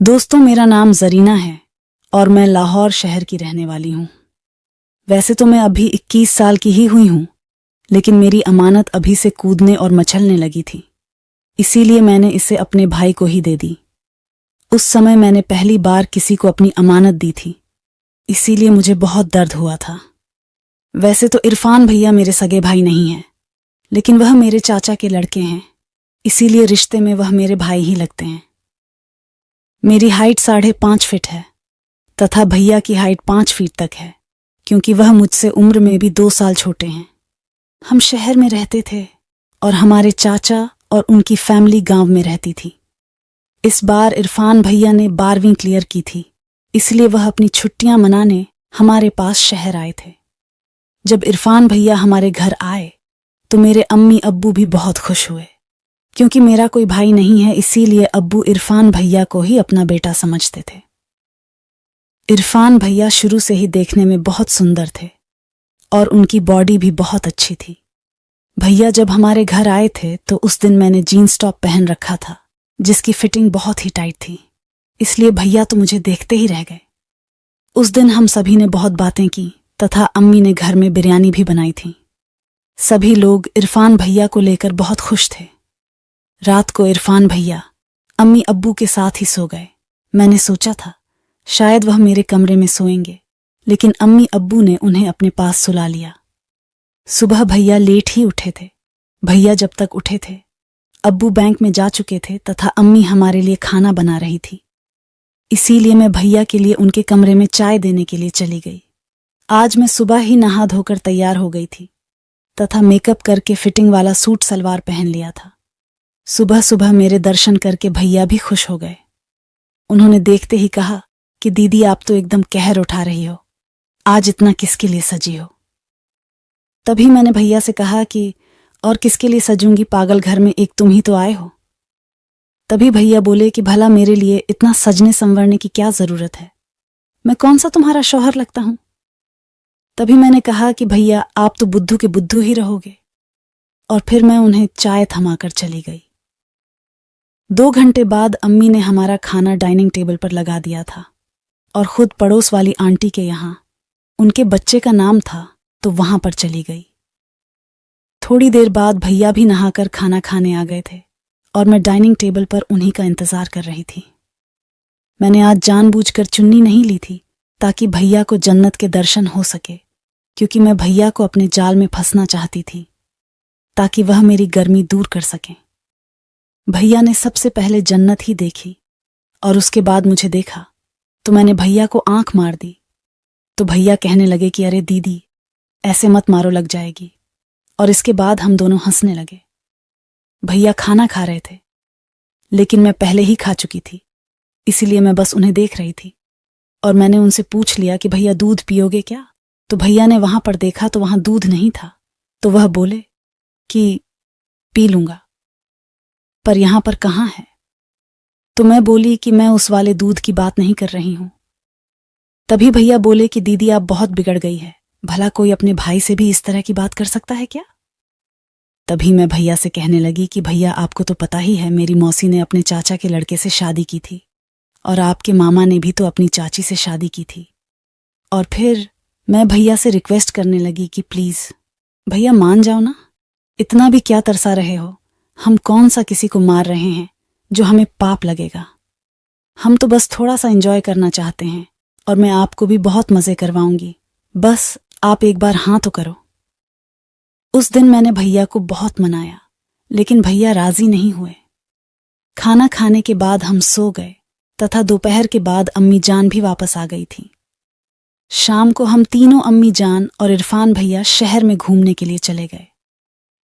दोस्तों, मेरा नाम जरीना है और मैं लाहौर शहर की रहने वाली हूँ। वैसे तो मैं अभी 21 साल की ही हुई हूँ, लेकिन मेरी अमानत अभी से कूदने और मचलने लगी थी, इसीलिए मैंने इसे अपने भाई को ही दे दी। उस समय मैंने पहली बार किसी को अपनी अमानत दी थी, इसीलिए मुझे बहुत दर्द हुआ था। वैसे तो इरफान भैया मेरे सगे भाई नहीं हैं, लेकिन वह मेरे चाचा के लड़के हैं, इसीलिए रिश्ते में वह मेरे भाई ही लगते हैं। मेरी हाइट 5.5 फीट है तथा भैया की हाइट 5 फीट तक है, क्योंकि वह मुझसे उम्र में भी 2 साल छोटे हैं। हम शहर में रहते थे और हमारे चाचा और उनकी फैमिली गांव में रहती थी। इस बार इरफान भैया ने 12वीं क्लियर की थी, इसलिए वह अपनी छुट्टियां मनाने हमारे पास शहर आए थे। जब इरफान भैया हमारे घर आए तो मेरे अम्मी अब्बू भी बहुत खुश हुए, क्योंकि मेरा कोई भाई नहीं है, इसीलिए अब्बू इरफान भैया को ही अपना बेटा समझते थे। इरफान भैया शुरू से ही देखने में बहुत सुंदर थे और उनकी बॉडी भी बहुत अच्छी थी। भैया जब हमारे घर आए थे तो उस दिन मैंने जीन्स टॉप पहन रखा था, जिसकी फिटिंग बहुत ही टाइट थी, इसलिए भैया तो मुझे देखते ही रह गए। उस दिन हम सभी ने बहुत बातें की तथा अम्मी ने घर में बिरयानी भी बनाई थी। सभी लोग इरफान भैया को लेकर बहुत खुश थे। रात को इरफान भैया अम्मी अब्बू के साथ ही सो गए। मैंने सोचा था शायद वह मेरे कमरे में सोएंगे, लेकिन अम्मी अब्बू ने उन्हें अपने पास सुला लिया। सुबह भैया लेट ही उठे थे। भैया जब तक उठे थे अब्बू बैंक में जा चुके थे तथा अम्मी हमारे लिए खाना बना रही थी, इसीलिए मैं भैया के लिए उनके कमरे में चाय देने के लिए चली गई। आज मैं सुबह ही नहा धोकर तैयार हो गई थी तथा मेकअप करके फिटिंग वाला सूट सलवार पहन लिया था। सुबह सुबह मेरे दर्शन करके भैया भी खुश हो गए। उन्होंने देखते ही कहा कि दीदी, आप तो एकदम कहर उठा रही हो, आज इतना किसके लिए सजी हो। तभी मैंने भैया से कहा कि और किसके लिए सजूंगी, पागल, घर में एक तुम ही तो आए हो। तभी भैया बोले कि भला मेरे लिए इतना सजने संवरने की क्या जरूरत है, मैं कौन सा तुम्हारा शौहर लगता हूं। तभी मैंने कहा कि भैया, आप तो बुद्धू के बुद्धू ही रहोगे, और फिर मैं उन्हें चाय थमाकर चली गई। 2 घंटे बाद अम्मी ने हमारा खाना डाइनिंग टेबल पर लगा दिया था और खुद पड़ोस वाली आंटी के यहां उनके बच्चे का नाम था तो वहां पर चली गई। थोड़ी देर बाद भैया भी नहाकर खाना खाने आ गए थे और मैं डाइनिंग टेबल पर उन्हीं का इंतजार कर रही थी। मैंने आज जानबूझकर चुन्नी नहीं ली थी ताकि भैया को जन्नत के दर्शन हो सके, क्योंकि मैं भैया को अपने जाल में फंसना चाहती थी ताकि वह मेरी गर्मी दूर कर सकें। भैया ने सबसे पहले जन्नत ही देखी और उसके बाद मुझे देखा तो मैंने भैया को आंख मार दी, तो भैया कहने लगे कि अरे दीदी, ऐसे मत मारो, लग जाएगी। और इसके बाद हम दोनों हंसने लगे। भैया खाना खा रहे थे, लेकिन मैं पहले ही खा चुकी थी, इसीलिए मैं बस उन्हें देख रही थी। और मैंने उनसे पूछ लिया कि भैया दूध पियोगे क्या, तो भैया ने वहां पर देखा तो वहां दूध नहीं था, तो वह बोले कि पी लूंगा, पर यहां पर कहां है। तो मैं बोली कि मैं उस वाले दूध की बात नहीं कर रही हूं। तभी भैया बोले कि दीदी, आप बहुत बिगड़ गई है, भला कोई अपने भाई से भी इस तरह की बात कर सकता है क्या। तभी मैं भैया से कहने लगी कि भैया, आपको तो पता ही है, मेरी मौसी ने अपने चाचा के लड़के से शादी की थी और आपके मामा ने भी तो अपनी चाची से शादी की थी। और फिर मैं भैया से रिक्वेस्ट करने लगी कि प्लीज भैया मान जाओ ना, इतना भी क्या तरसा रहे हो, हम कौन सा किसी को मार रहे हैं जो हमें पाप लगेगा। हम तो बस थोड़ा सा एंजॉय करना चाहते हैं और मैं आपको भी बहुत मजे करवाऊंगी, बस आप एक बार हाँ तो करो। उस दिन मैंने भैया को बहुत मनाया, लेकिन भैया राजी नहीं हुए। खाना खाने के बाद हम सो गए तथा दोपहर के बाद अम्मी जान भी वापस आ गई थी। शाम को हम तीनों, अम्मी जान और इरफान भैया, शहर में घूमने के लिए चले गए।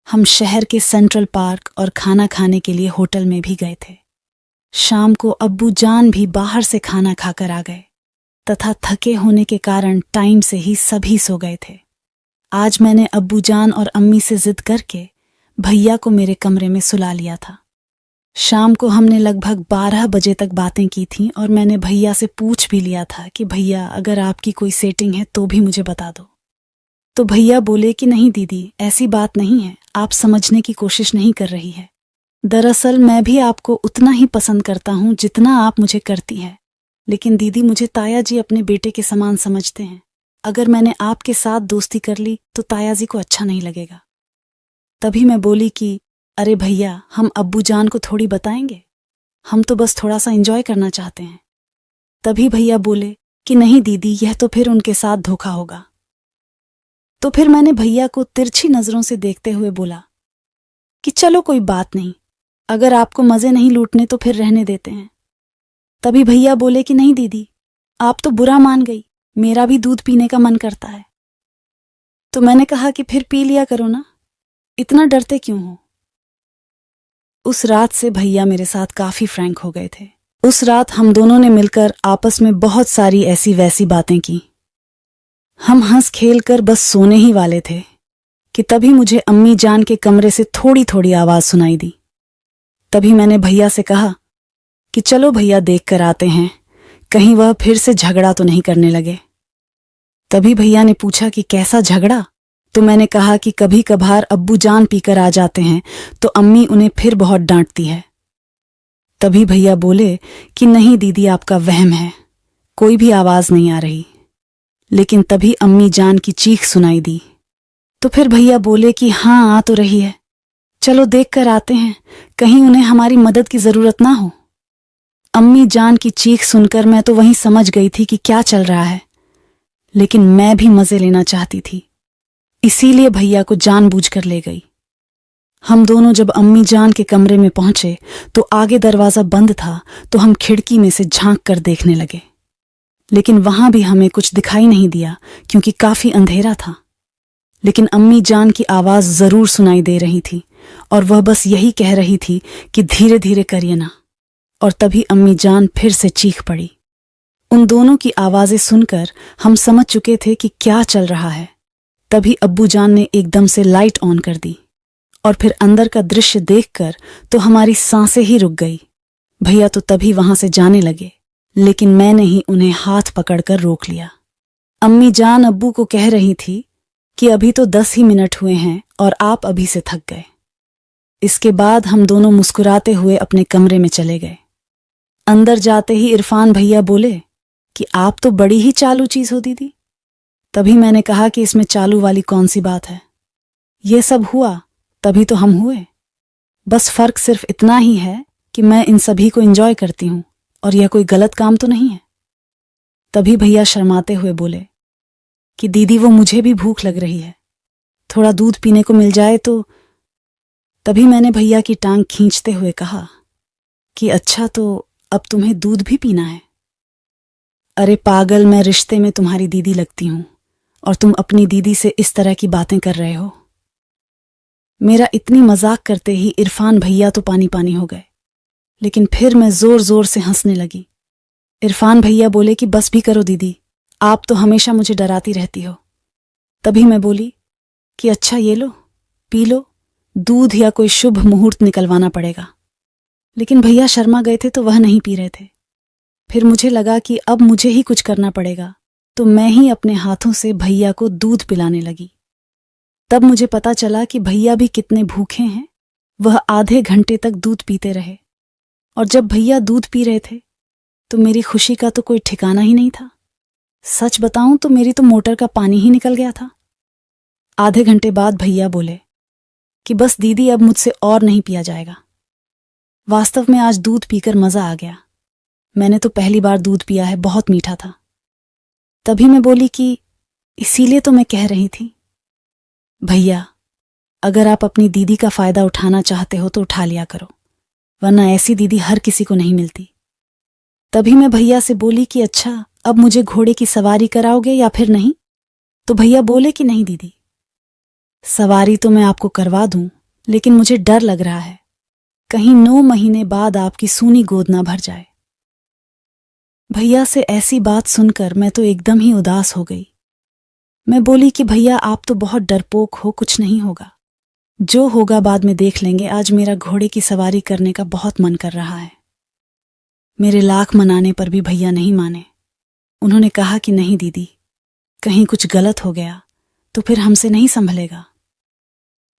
हम शहर के सेंट्रल पार्क और खाना खाने के लिए होटल में भी गए थे। शाम को अब्बू जान भी बाहर से खाना खाकर आ गए तथा थके होने के कारण टाइम से ही सभी सो गए थे। आज मैंने अब्बू जान और अम्मी से जिद करके भैया को मेरे कमरे में सुला लिया था। शाम को हमने लगभग 12 बजे तक बातें की थीं और मैंने भैया से पूछ भी लिया था कि भैया, अगर आपकी कोई सेटिंग है तो भी मुझे बता दो। तो भैया बोले कि नहीं दीदी, ऐसी बात नहीं है, आप समझने की कोशिश नहीं कर रही है। दरअसल मैं भी आपको उतना ही पसंद करता हूं जितना आप मुझे करती है, लेकिन दीदी मुझे ताया जी अपने बेटे के समान समझते हैं। अगर मैंने आपके साथ दोस्ती कर ली तो ताया जी को अच्छा नहीं लगेगा। तभी मैं बोली कि अरे भैया, हम अब्बू जान को थोड़ी बताएंगे, हम तो बस थोड़ा सा एंजॉय करना चाहते हैं। तभी भैया बोले कि नहीं दीदी, यह तो फिर उनके साथ धोखा होगा। तो फिर मैंने भैया को तिरछी नजरों से देखते हुए बोला कि चलो कोई बात नहीं, अगर आपको मजे नहीं लूटने तो फिर रहने देते हैं। तभी भैया बोले कि नहीं दीदी, आप तो बुरा मान गई, मेरा भी दूध पीने का मन करता है। तो मैंने कहा कि फिर पी लिया करो ना, इतना डरते क्यों हो। उस रात से भैया मेरे साथ काफी फ्रैंक हो गए थे। उस रात हम दोनों ने मिलकर आपस में बहुत सारी ऐसी वैसी बातें की। हम हंस खेल कर बस सोने ही वाले थे कि तभी मुझे अम्मी जान के कमरे से थोड़ी थोड़ी आवाज सुनाई दी। तभी मैंने भैया से कहा कि चलो भैया, देख कर आते हैं, कहीं वह फिर से झगड़ा तो नहीं करने लगे। तभी भैया ने पूछा कि कैसा झगड़ा। तो मैंने कहा कि कभी कभार अब्बू जान पीकर आ जाते हैं तो अम्मी उन्हें फिर बहुत डांटती है। तभी भैया बोले कि नहीं दीदी, आपका वहम है, कोई भी आवाज नहीं आ रही। लेकिन तभी अम्मी जान की चीख सुनाई दी। तो फिर भैया बोले कि हाँ, आ तो रही है, चलो देख कर आते हैं, कहीं उन्हें हमारी मदद की जरूरत ना हो। अम्मी जान की चीख सुनकर मैं तो वहीं समझ गई थी कि क्या चल रहा है, लेकिन मैं भी मजे लेना चाहती थी, इसीलिए भैया को जानबूझकर ले गई। हम दोनों जब अम्मी जान के कमरे में पहुंचे तो आगे दरवाजा बंद था, तो हम खिड़की में से झांक कर देखने लगे, लेकिन वहां भी हमें कुछ दिखाई नहीं दिया क्योंकि काफी अंधेरा था। लेकिन अम्मी जान की आवाज जरूर सुनाई दे रही थी और वह बस यही कह रही थी कि धीरे धीरे करिए ना। और तभी अम्मी जान फिर से चीख पड़ी। उन दोनों की आवाजें सुनकर हम समझ चुके थे कि क्या चल रहा है। तभी अब्बू जान ने एकदम से लाइट ऑन कर दी और फिर अंदर का दृश्य देखकर तो हमारी सांसें ही रुक गई। भैया तो तभी वहां से जाने लगे, लेकिन मैंने ही उन्हें हाथ पकड़कर रोक लिया। अम्मी जान अब्बू को कह रही थी कि अभी तो 10 ही मिनट हुए हैं और आप अभी से थक गए। इसके बाद हम दोनों मुस्कुराते हुए अपने कमरे में चले गए। अंदर जाते ही इरफान भैया बोले कि आप तो बड़ी ही चालू चीज हो दीदी। तभी मैंने कहा कि इसमें चालू वाली कौन सी बात है, ये सब हुआ तभी तो हम हुए, बस फर्क सिर्फ इतना ही है कि मैं इन सभी को एंजॉय करती हूं और यह कोई गलत काम तो नहीं है। तभी भैया शर्माते हुए बोले कि दीदी, वो मुझे भी भूख लग रही है, थोड़ा दूध पीने को मिल जाए तो। तभी मैंने भैया की टांग खींचते हुए कहा कि अच्छा, तो अब तुम्हें दूध भी पीना है? अरे पागल, मैं रिश्ते में तुम्हारी दीदी लगती हूं और तुम अपनी दीदी से इस तरह की बातें कर रहे हो। मेरा इतनी मजाक करते ही इरफान भैया तो पानी पानी हो गए, लेकिन फिर मैं जोर जोर से हंसने लगी। इरफान भैया बोले कि बस भी करो दीदी, आप तो हमेशा मुझे डराती रहती हो। तभी मैं बोली कि अच्छा, ये लो, पी लो, दूध या कोई शुभ मुहूर्त निकलवाना पड़ेगा। लेकिन भैया शर्मा गए थे तो वह नहीं पी रहे थे। फिर मुझे लगा कि अब मुझे ही कुछ करना पड़ेगा, तो मैं ही अपने हाथों से भैया को दूध पिलाने लगी। तब मुझे पता चला कि भैया भी कितने भूखे हैं। वह आधे घंटे तक दूध पीते रहे और जब भैया दूध पी रहे थे तो मेरी खुशी का तो कोई ठिकाना ही नहीं था। सच बताऊं तो मेरी तो मोटर का पानी ही निकल गया था। आधे घंटे बाद भैया बोले कि बस दीदी, अब मुझसे और नहीं पिया जाएगा। वास्तव में आज दूध पीकर मजा आ गया। मैंने तो पहली बार दूध पिया है, बहुत मीठा था। तभी मैं बोली कि इसीलिए तो मैं कह रही थी भैया, अगर आप अपनी दीदी का फायदा उठाना चाहते हो तो उठा लिया करो, वरना ऐसी दीदी हर किसी को नहीं मिलती। तभी मैं भैया से बोली कि अच्छा, अब मुझे घोड़े की सवारी कराओगे या फिर नहीं? तो भैया बोले कि नहीं दीदी, सवारी तो मैं आपको करवा दूं, लेकिन मुझे डर लग रहा है कहीं 9 महीने बाद आपकी सूनी गोद ना भर जाए। भैया से ऐसी बात सुनकर मैं तो एकदम ही उदास हो गई। मैं बोली कि भैया, आप तो बहुत डरपोक हो, कुछ नहीं होगा, जो होगा बाद में देख लेंगे। आज मेरा घोड़े की सवारी करने का बहुत मन कर रहा है। मेरे लाख मनाने पर भी भैया नहीं माने। उन्होंने कहा कि नहीं दीदी, कहीं कुछ गलत हो गया तो फिर हमसे नहीं संभलेगा।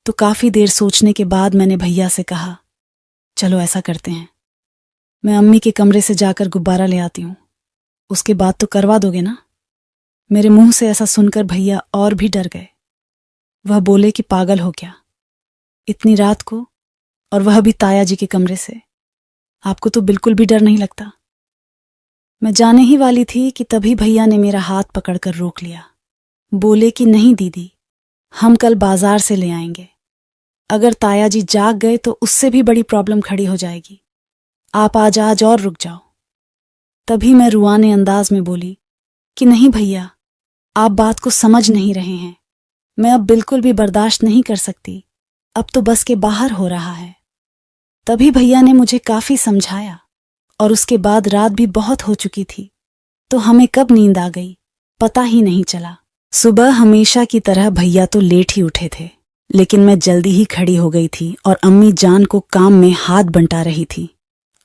तो काफी देर सोचने के बाद मैंने भैया से कहा चलो ऐसा करते हैं, मैं अम्मी के कमरे से जाकर गुब्बारा ले आती हूँ, उसके बाद तो करवा दोगे ना। मेरे मुंह से ऐसा सुनकर भैया और भी डर गए। वह बोले कि पागल हो क्या, इतनी रात को, और वह भी ताया जी के कमरे से, आपको तो बिल्कुल भी डर नहीं लगता। मैं जाने ही वाली थी कि तभी भैया ने मेरा हाथ पकड़कर रोक लिया। बोले कि नहीं दीदी, हम कल बाजार से ले आएंगे, अगर ताया जी जाग गए तो उससे भी बड़ी प्रॉब्लम खड़ी हो जाएगी, आप आज और रुक जाओ। तभी मैं रुआने अंदाज में बोली कि नहीं भैया, आप बात को समझ नहीं रहे हैं, मैं अब बिल्कुल भी बर्दाश्त नहीं कर सकती, अब तो बस के बाहर हो रहा है। तभी भैया ने मुझे काफी समझाया और उसके बाद रात भी बहुत हो चुकी थी, तो हमें कब नींद आ गई पता ही नहीं चला। सुबह हमेशा की तरह भैया तो लेट ही उठे थे, लेकिन मैं जल्दी ही खड़ी हो गई थी और अम्मी जान को काम में हाथ बंटा रही थी।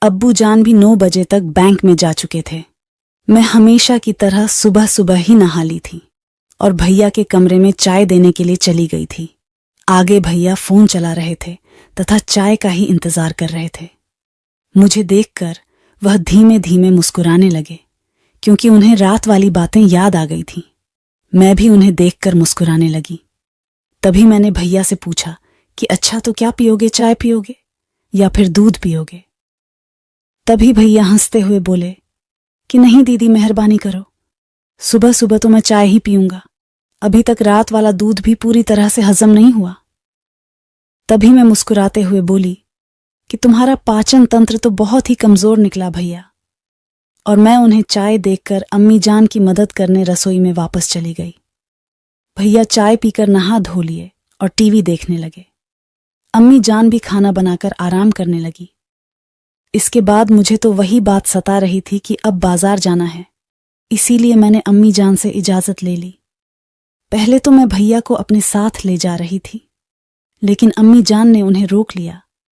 अब्बू जान भी 9 बजे तक बैंक में जा चुके थे। मैं हमेशा की तरह सुबह सुबह ही नहा ली थी और भैया के कमरे में चाय देने के लिए चली गई थी। आगे भैया फोन चला रहे थे तथा चाय का ही इंतजार कर रहे थे। मुझे देखकर वह धीमे धीमे मुस्कुराने लगे, क्योंकि उन्हें रात वाली बातें याद आ गई थीं। मैं भी उन्हें देखकर मुस्कुराने लगी। तभी मैंने भैया से पूछा कि अच्छा तो क्या पियोगे, चाय पियोगे या फिर दूध पियोगे। तभी भैया हंसते हुए बोले कि नहीं दीदी, मेहरबानी करो, सुबह सुबह तो मैं चाय ही पीऊंगा, अभी तक रात वाला दूध भी पूरी तरह से हजम नहीं हुआ। तभी मैं मुस्कुराते हुए बोली कि तुम्हारा पाचन तंत्र तो बहुत ही कमजोर निकला भैया। और मैं उन्हें चाय देखकर अम्मी जान की मदद करने रसोई में वापस चली गई। भैया चाय पीकर नहा धो लिए और टीवी देखने लगे। अम्मी जान भी खाना बनाकर आराम करने लगी। इसके बाद मुझे तो वही बात सता रही थी कि अब बाजार जाना है, इसीलिए मैंने अम्मी जान से इजाजत ले ली। पहले तो मैं भैया को अपने साथ ले जा रही थी, लेकिन अम्मी जान ने उन्हें रोक लिया